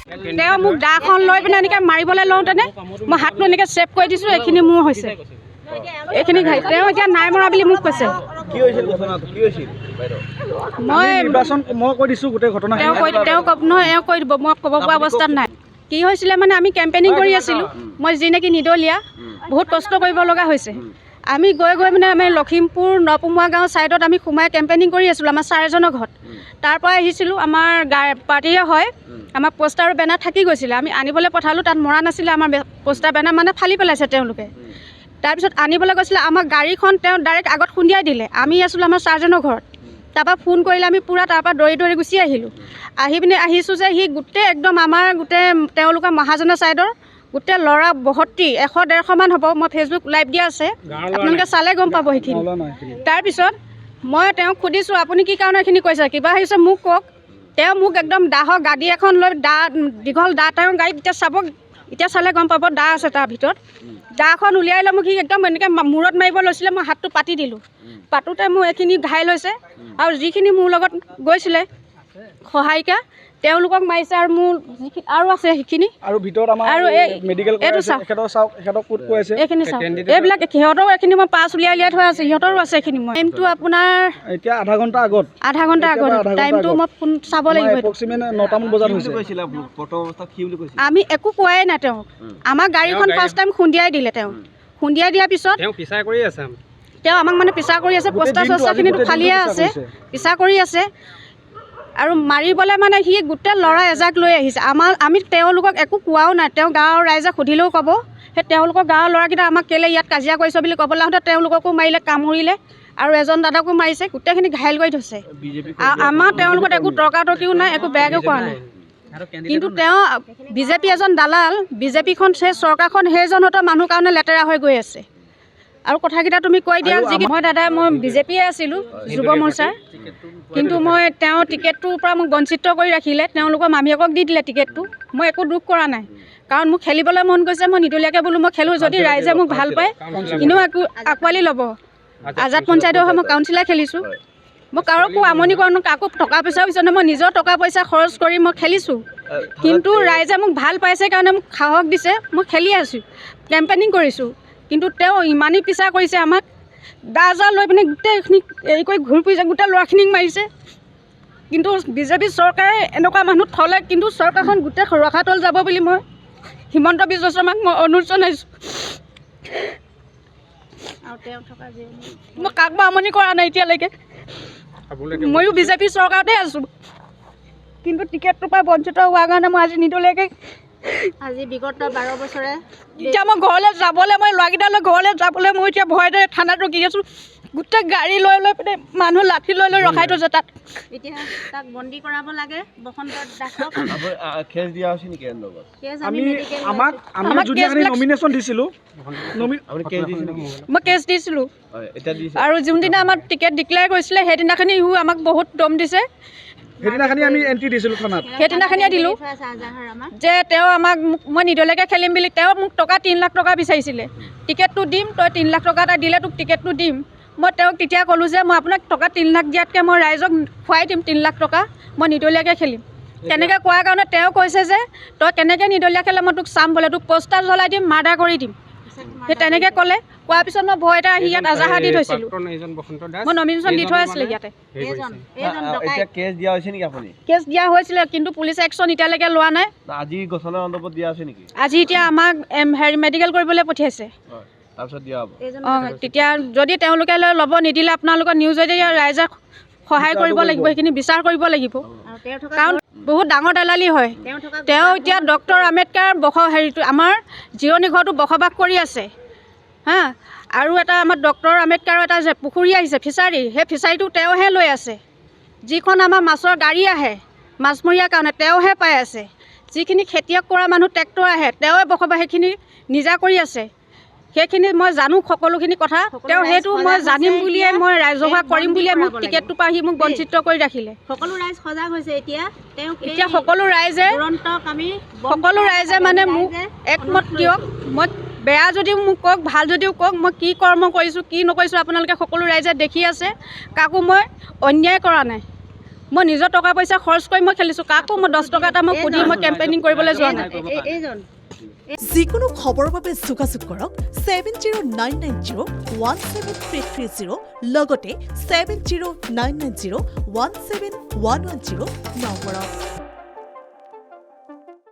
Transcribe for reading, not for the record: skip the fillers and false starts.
তেওঁ মোক দাখন লৈ পিনে এনেকৈ মাৰিবলৈ লওঁতেনে মই হাতটো এনেকৈ চেভ কৰি দিছোঁ। এইখিনি মোৰ হৈছে, এইখিনি তেওঁ এতিয়া নাই মৰা বুলি মোক কৈছে। মই কৈ দিছোঁ গোটেই ঘটনা তেওঁ কৈ দিব, মই ক'ব পৰা অৱস্থাত নাই। কি হৈছিলে মানে আমি কেম্পেইনিং কৰি আছিলোঁ, মই যি নেকি নিদলীয়া বহুত কষ্ট কৰিব লগা হৈছে। আমি গৈ মানে আমি লখিমপুৰ নপুমুৱা গাঁও ছাইডত আমি সোমাই কেম্পেইনিং কৰি আছিলোঁ আমাৰ ছাৰ এজনৰ ঘৰত। তাৰপৰা আহিছিলোঁ, আমাৰ পাৰ্টিয়ে হয়, আমাৰ পোষ্টাৰ আৰু বেনাৰ থাকি গৈছিলে, আমি আনিবলৈ পঠালোঁ, তাত মৰা নাছিলে আমাৰ পোষ্টাৰ বেনাৰ মানে ফালি পেলাইছে তেওঁলোকে। তাৰপিছত আনিবলৈ গৈছিলে, আমাৰ গাড়ীখন তেওঁ ডাইৰেক্ট আগত খুন্দিয়াই দিলে। আমি আছিলোঁ আমাৰ ছাৰজনৰ ঘৰত, তাৰপৰা ফোন কৰিলে, আমি পূৰা তাৰপৰা দৌৰি গুচি আহিলোঁ। আহি পিনে আহিছোঁ যে সি গোটেই একদম আমাৰ গোটেই তেওঁলোকৰ মহাজনৰ ছাইডৰ গোটেই ল'ৰা 72 100-150 মান হ'ব। মই ফেচবুক লাইভ দিয়া আছে, আপোনালোকে চালে গম পাব সেইখিনি। তাৰপিছত মই তেওঁক সুধিছোঁ আপুনি কি কাৰণে এইখিনি কৈছে, কিবা আহিছে মোক কওক। তেওঁ মোক একদম দাহৰ গাড়ী এখন লৈ দীঘল দা তেওঁৰ গাড়ীত এতিয়া চালে গম পাব, দা আছে তাৰ ভিতৰত। দাখন উলিয়াই লৈ মোক সি একদম এনেকৈ মূৰত মাৰিব লৈছিলে, মই হাতটো পাতি দিলোঁ। পাতোতে মোৰ এইখিনি ঘাইল হৈছে, আৰু যিখিনি মোৰ লগত গৈছিলে সহায়িকা তেওঁলোকক মাৰিছে, আৰু মোৰ আৰু আছে সেইখিনি আৰু ভিতৰত আমাৰ আৰু মেডিকেল এইটো চাওক, এইখিনি চাওক, এইবিলাক সিহঁতৰো এইখিনি মই পাছ উলিয়াই থোৱা আছে, সিহঁতৰো আছে এইখিনি। মই টাইমটো আপোনাৰ এতিয়া আধা ঘণ্টা আগত টাইমটো মই ফোন চাব লাগিব। আমি একো কোৱাই নাই তেওঁক, আমাৰ গাড়ীখন ফাৰ্ষ্ট টাইম খুন্দিয়াই দিলে। তেওঁ খুন্দিয়াই দিয়াৰ পিছত তেওঁ আমাক মানে পিছা কৰি আছে, পোষ্টাৰ-চষ্টাৰখিনিতো ফালিয়ে আছে, পিছা কৰি আছে। আৰু মাৰিবলৈ মানে সি গোটেই ল'ৰা এজাক লৈ আহিছে। আমি তেওঁলোকক একো কোৱাও নাই, তেওঁ গাঁৱৰ ৰাইজে সুধিলেও ক'ব। সেই তেওঁলোকৰ গাঁৱৰ ল'ৰাকেইটা আমাক কেলৈ ইয়াত কাজিয়া কৰিছে বুলি ক'বলৈ আহোঁতে তেওঁলোককো মাৰিলে, কামুৰিলে, আৰু এজন দাদাকো মাৰিছে, গোটেইখিনি ঘাইল কৰি থৈছে। আমাৰ তেওঁলোকত একো তৰ্কাতৰ্কিও নাই, একো বেয়াকৈ কৰা নাই। কিন্তু তেওঁ বিজেপি এজন দালাল, বিজেপিখন সেই চৰকাৰখন সেইজনহঁতৰ মানুহ কাৰণে লেতেৰা হৈ গৈ আছে। আৰু কথাকেইটা তুমি কৈ দিয়া। মই বিজেপিয়ে আছিলোঁ, যুৱ মৰ্চাৰ, কিন্তু তেওঁ টিকেটটোৰ পৰা মোক বঞ্চিত কৰি ৰাখিলে। তেওঁলোকৰ মামীয়েকক দি দিলে টিকেটটো। মই একো দুখ কৰা নাই, কাৰণ মোক খেলিবলৈ মন গৈছে, মই নিদলীয়াকৈ বোলো মই খেলোঁ, যদি ৰাইজে মোক ভাল পায় এনেও আঁকোৱালি ল'ব। আজাদ পঞ্চায়তৰ হৈ মই কাউন্সিলাৰ খেলিছোঁ, মই কাৰোকো আমনি কৰা নাই, কাকো টকা পইচা পিছতে মই নিজৰ টকা পইচা খৰচ কৰি মই খেলিছোঁ। কিন্তু ৰাইজে মোক ভাল পাইছে কাৰণে মোক সাহস দিছে, মই খেলি আছোঁ, কেম্পেইনিং কৰিছোঁ। কিন্তু তেওঁ ইমানেই পিছা কৰিছে আমাক, দা লৈ পিনে গোটেইখিনি হেৰি কৰি ঘূৰি ফুৰিছে, গোটেই ল'ৰাখিনিক মাৰিছে। কিন্তু বিজেপি চৰকাৰে এনেকুৱা মানুহ থ'লে কিন্তু চৰকাৰখন গোটেই ৰখাতল যাব বুলি মই হিমন্ত বিশ্ব শৰ্মাক মই অনুৰোধ জনাইছোঁ। মই কাকো আমনি কৰা নাই এতিয়ালৈকে, ময়ো বিজেপি চৰকাৰতে আছোঁ, কিন্তু টিকেটটোৰ পৰা বঞ্চিত হোৱাৰ কাৰণে মই আজি নিদলীয়াকৈ আজি বিগত 12 বছৰে এতিয়া মই ঘৰলৈ যাবলৈ, মই ল'ৰাকেইটালৈ ঘৰলৈ যাবলৈ মই এতিয়া ভয়তে থানাত ৰখি আছোঁ। গোটেই গাড়ী লৈ পিনে মানুহ লাঠি লৈ ৰখাই থৈছে তাত। এতিয়া তাক বন্দী কৰাব লাগে। বসন্ত দাসক কেছ দিয়া হৈছে নেকি? মই কেছ দিছিলোঁ, আৰু যোনদিনা আমাৰ টিকেট ডিক্লেয়াৰ কৰিছিলে সেইদিনাখনি আমাক বহুত দম দিছে। সেইদিনাখনি আমি এণ্ট্ৰি দিছিলোঁ থানাত, সেইদিনাখনিয়ে দিলোঁ যে তেওঁ আমাক মই নিদলীয়াকৈ খেলিম বুলি। তেওঁ মোক টকা 3 লাখ টকা বিচাৰিছিলে, টিকেটটো দিম, তই 3 লাখ টকা এটা দিলে তোক টিকেটটো দিম। মই তেওঁক তেতিয়া ক'লোঁ যে মই আপোনাক টকা 3 লাখ দিয়াতকৈ মই ৰাইজক খুৱাই দিম 3 লাখ টকা, মই নিদলীয়াকৈ খেলিম। তেনেকৈ কোৱাৰ কাৰণে তেওঁ কৈছে যে তই কেনেকৈ নিদলীয়া খেলে মই তোক চাম বোলে, তোক পোষ্টাৰ জ্বলাই দিম, মাৰ্ডাৰ কৰি দিম। সেই তেনেকৈ ক'লে। কোৱাৰ পিছত মই ভয়তে আহি ইয়াত আজাহাৰ দি থৈছিলোঁ, মই নমিনেশ্যন দি থৈ আছিলে ইয়াতে। কেছ দিয়া হৈছে নেকি? আপুনি কেছ দিয়া হৈছিলে, কিন্তু পুলিচ একশ্যন এতিয়ালৈকে লোৱা নাই। আজি ঘোষণা অন্তৰ্গত দিয়া আছে নেকি? আজি এতিয়া আমাক মেডিকেল কৰিবলৈ পঠিয়াইছে। তাৰপিছত দিয়া হ'ব। তেতিয়া যদি তেওঁলোকে ল'ব নিদিলে আপোনালোকৰ নিউজেদি ৰাইজে সহায় কৰিব লাগিব, সেইখিনি বিচাৰ কৰিব লাগিব, কাৰণ বহুত ডাঙৰ দালালি হয়। তেওঁ এতিয়া ডক্টৰ আম্বেদকাৰ আমাৰ জিৰণি ঘৰটো বসবাস কৰি আছে হা। আৰু এটা আমাৰ ডক্টৰ আম্বেদকাৰৰ এটা যে পুখুৰী আহিছে ফিচাৰী, সেই ফিচাৰীটো তেওঁহে লৈ আছে। যিখন আমাৰ মাছৰ গাড়ী আহে মাছমৰীয়াৰ কাৰণে তেওঁহে পাই আছে। যিখিনি খেতিয়ক কৰা মানুহ ট্ৰেক্টৰ আহে তেওঁৱে বসবাস সেইখিনি নিজা কৰি আছে। সেইখিনি মই জানো সকলোখিনি কথা, তেওঁ সেইটো মই জানিম বুলিয়ে মই ৰাজহুৱা কৰিম বুলিয়ে মোক টিকেটটো পৰা আহি মোক বঞ্চিত কৰি ৰাখিলে। সকলো ৰাইজ সজাগ হৈছে এতিয়া সকলো ৰাইজে মানে মোক একমত দিয়ক। মই বেয়া যদিও মোক কওক, ভাল যদিও কওক, মই কি কৰ্ম কৰিছোঁ কি নকৰিছোঁ আপোনালোকে সকলো ৰাইজে দেখি আছে। কাকো মই অন্যায় কৰা নাই, মই নিজৰ টকা পইচা খৰচ কৰি মই খেলিছোঁ, কাকো মই 10 টকা এটা মই সুধি মই কেম্পেইনিং কৰিবলৈ যোৱা নাই। এইজন যিকোনো খবৰৰ বাবে যোগাযোগ কৰক 7099017330 লগতে 7099017110 নম্বৰত।